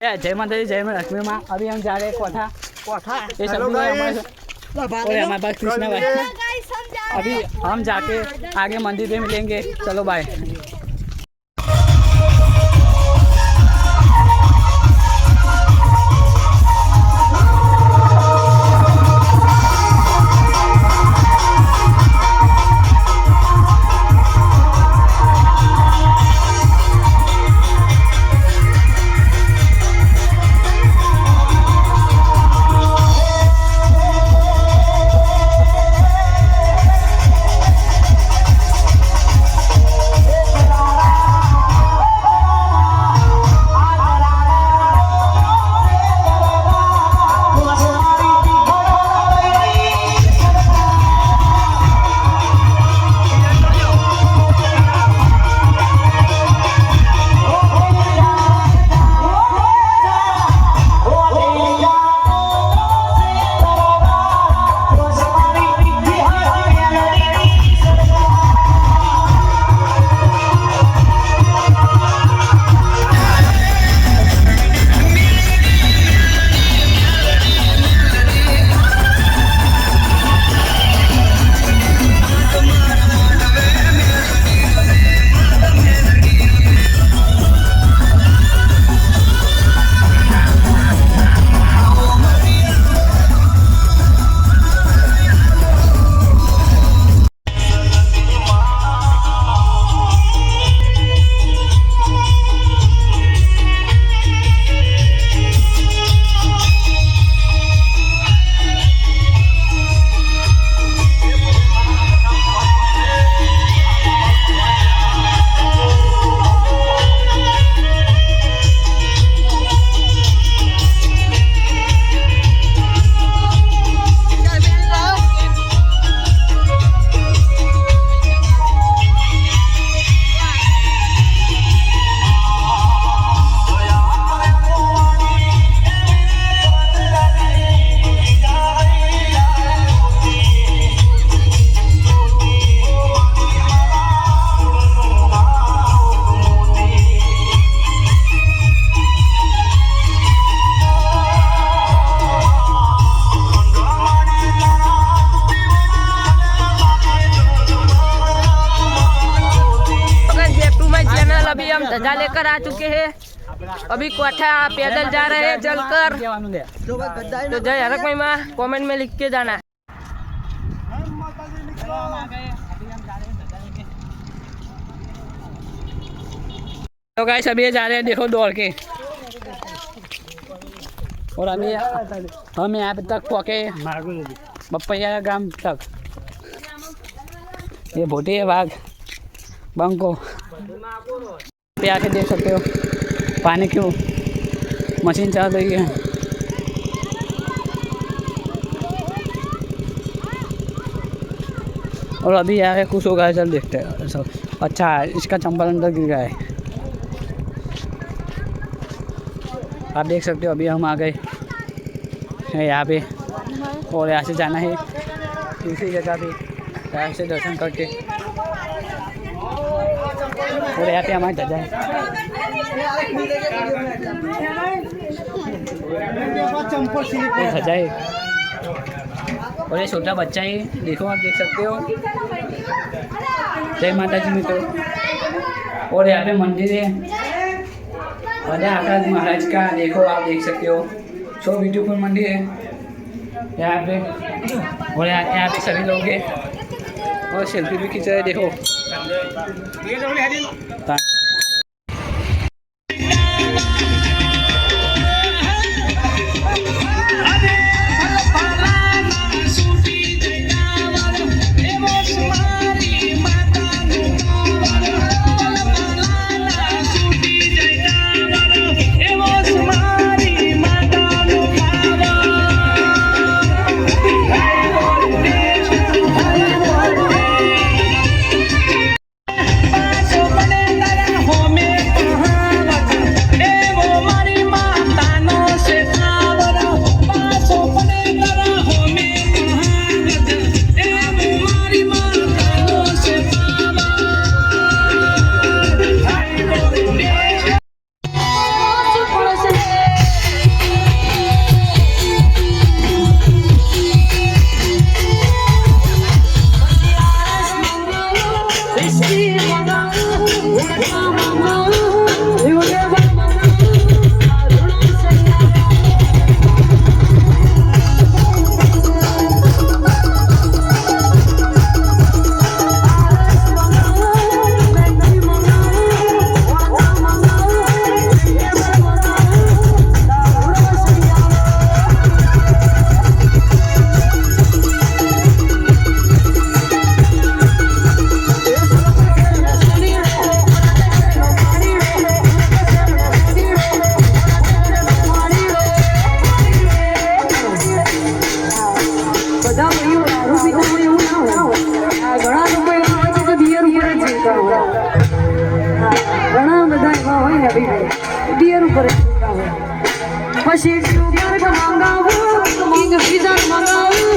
जय माता दी, जय मां लक्ष्मी माँ। अभी हम जा रहे हैं कोठा कोठा। ये सब हमारे पास कृष्णा भाई। अभी हम जाके आगे मंदिर पे मिलेंगे। चलो बाय। ध्वजा लेकर आ चुके हैं। अभी कोठा पैदल जा रहे हैं चलकर। तो जय हरक महिमा कमेंट में लिख के जाना। तो गाइस अभी जा रहे हैं, देखो दौड़ के। और हम यहाँ पे तक पहुँचे बप्पैया ग्राम तक। ये भोटे है बाघ बंको पे आके देख सकते हो। पानी क्यों मशीन चल रही है। और अभी यहाँ पे कुछ होगा, चल देखते हैं। अच्छा इसका चंपल अंदर गिर गया है, आप देख सकते हो। अभी हम आ गए यहाँ पे और यहाँ से जाना है दूसरी जगह पे, यहाँ से दर्शन करके। और यहाँ पे हमारी ध्वजा है। ध्वजा है और ये छोटा बच्चा है, देखो आप देख सकते हो। जय माता जी मित्रों। और यहाँ पे मंदिर है राजा आकाश महाराज का, देखो आप देख सकते हो। सो ब्यूटीफुल मंदिर है यहाँ पे। और यहाँ पे सभी लोग हैं और सेल्फी भी खींच रहे हैं, देखो। પછી ટ્યુબર મંગાવું કિંગ ફીઝર મંગાવું